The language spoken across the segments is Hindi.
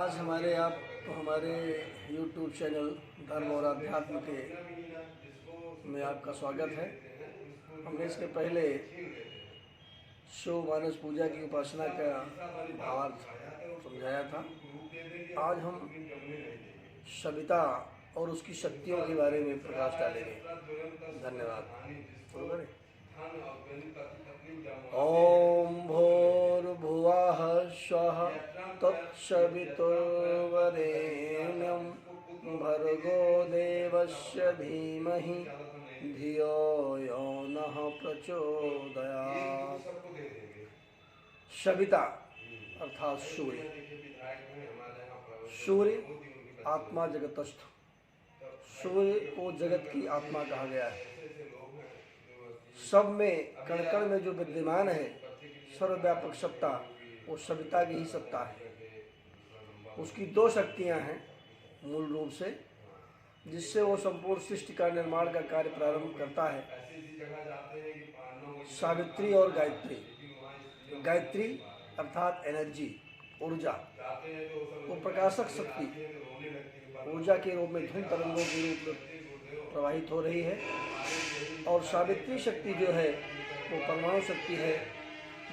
आज हमारे YouTube चैनल धर्म और अध्यात्म के में आपका स्वागत है। हमने इसके पहले शिव मानस पूजा की उपासना का भावार्थ समझाया था। आज हम सविता और उसकी शक्तियों के बारे में प्रकाश डालेंगे। धन्यवाद। ओम भूर्भुवः स्वः तत्सवितुर्वरेण्यं भर्गो देवस्य धीमहि धियो यो नः प्रचोदयात्। सविता अर्थात सूर्य। सूर्य आत्मा जगतस्थ। सूर्य को जगत की आत्मा कहा गया है। सब में कण कण में जो विद्यमान है सर्वव्यापक सत्ता, वो सविता की ही सत्ता है। उसकी दो शक्तियां हैं मूल रूप से, जिससे वो संपूर्ण सृष्टि का निर्माण का कार्य प्रारंभ करता है। सावित्री और गायत्री। गायत्री अर्थात एनर्जी, ऊर्जा, वो प्रकाशक शक्ति ऊर्जा के रूप में ध्वनि तरंगों के रूप में प्रवाहित हो रही है। और सावित्री शक्ति जो है वो परमाणु शक्ति है,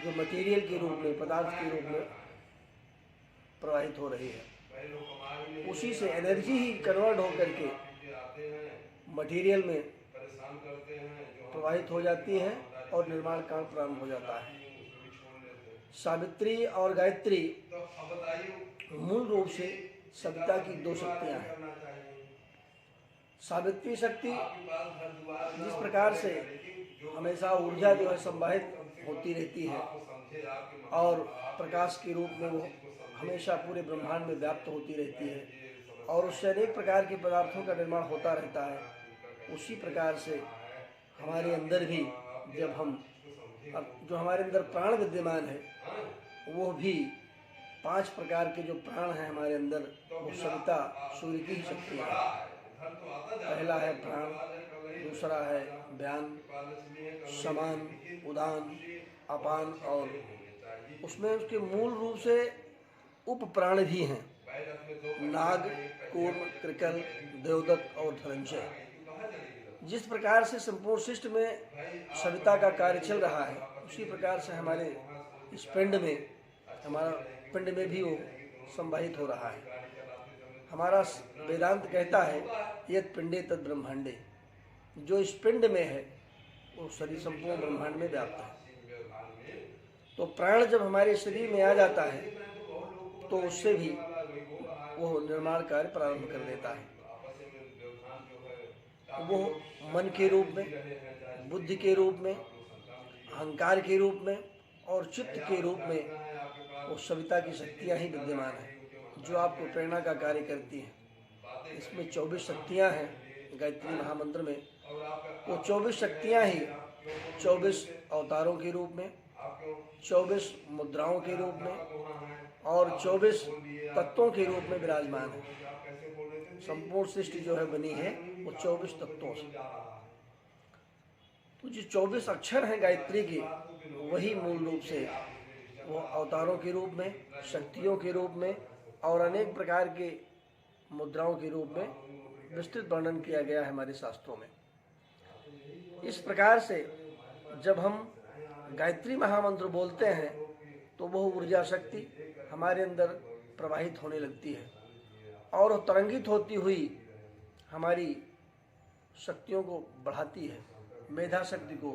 जो मटेरियल के रूप में, पदार्थ के रूप में प्रवाहित हो रही है। उसी से एनर्जी ही कन्वर्ट होकर के मटेरियल में प्रवाहित हो जाती है और निर्माण कार्य प्रारंभ हो जाता है। सावित्री और गायत्री मूल रूप से सविता की दो शक्तियां हैं। सावित्री शक्ति जिस प्रकार से हमेशा ऊर्जा जो है संवाहित होती रहती है और प्रकाश के रूप में वो हमेशा पूरे ब्रह्मांड में व्याप्त होती रहती है और उससे अनेक प्रकार के पदार्थों का निर्माण होता रहता है, उसी प्रकार से हमारे अंदर भी जब हम जो हमारे अंदर प्राण विद्यमान है, वो भी 5 प्रकार के जो प्राण हैं हमारे अंदर, वो सविता सूर्य की ही शक्ति है। पहला है प्राण, दूसरा है व्यान, समान, उदान, अपान, और उसमें उसके मूल रूप से उप प्राण भी हैं, नाग, कूर्म, कृकल, देवदत्त और धनंजय। जिस प्रकार से संपूर्ण सृष्टि में सविता का कार्य चल रहा है, उसी प्रकार से हमारे इस पिंड में, हमारा पिंड में भी वो संवाहित हो रहा है। हमारा वेदांत कहता है यत् पिंडे तद ब्रह्मांडे, जो इस पिंड में है वो शरीर संपूर्ण ब्रह्मांड में व्याप्त है। तो प्राण जब हमारे शरीर में आ जाता है तो उससे भी वो निर्माण कार्य प्रारंभ कर देता है। वो मन के रूप में, बुद्धि के रूप में, अहंकार के रूप में और चित्त के रूप में वो सविता की शक्तियाँ ही विद्यमान हैं, जो आपको प्रेरणा का कार्य करती हैं। इसमें 24 शक्तियाँ हैं गायत्री महामंत्र में। वो 24 शक्तियाँ ही 24 अवतारों के रूप में, 24 मुद्राओं के रूप में और 24 तत्वों के रूप में विराजमान है। संपूर्ण सृष्टि जो है बनी है वो 24 तत्वों से। तो जो 24 अक्षर हैं गायत्री के, वही मूल रूप से वो अवतारों के रूप में, शक्तियों के रूप में और अनेक प्रकार के मुद्राओं के रूप में विस्तृत वर्णन किया गया है हमारे शास्त्रों में। इस प्रकार से जब हम गायत्री महामंत्र बोलते हैं तो वह ऊर्जा शक्ति हमारे अंदर प्रवाहित होने लगती है और तरंगित होती हुई हमारी शक्तियों को बढ़ाती है। मेधा शक्ति को,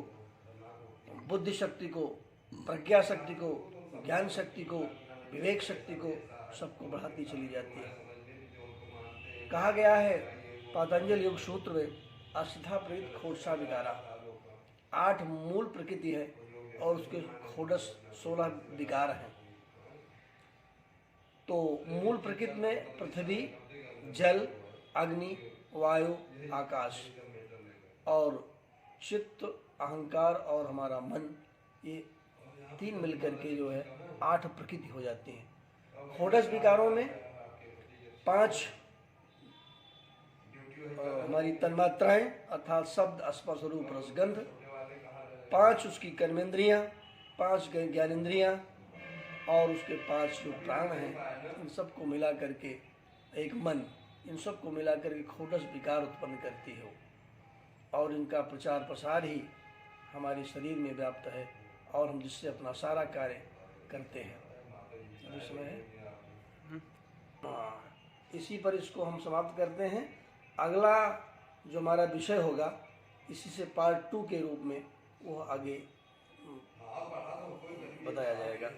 बुद्धि शक्ति को, प्रज्ञा शक्ति को, ज्ञान शक्ति को, विवेक शक्ति को, सबको बढ़ाती चली जाती है। कहा गया है पातंजल योग सूत्र में, अष्टा प्रेत खोडसा विकारा, 8 मूल प्रकृति है और उसके खोडस 16 विकार हैं। तो मूल प्रकृति में पृथ्वी, जल, अग्नि, वायु, आकाश और चित्त, अहंकार और हमारा मन, ये 3 मिलकर के जो है 8 प्रकृति हो जाती हैं। खोडस विकारों में 5 हमारी तन्मात्राएं अर्थात शब्द, स्पर्श, रूप, रस, गंध, 5 उसकी कर्मेंद्रियां, 5 ज्ञानेंद्रियां और उसके 5 जो प्राण हैं, इन सबको मिला करके एक मन, इन सबको मिला करके खोटस विकार उत्पन्न करती है और इनका प्रचार प्रसार ही हमारे शरीर में व्याप्त है और हम जिससे अपना सारा कार्य करते हैं। अभी समय है, हाँ, इसी पर इसको हम समाप्त करते हैं। अगला जो हमारा विषय होगा, इसी से पार्ट 2 के रूप में वो आगे बताया जाएगा।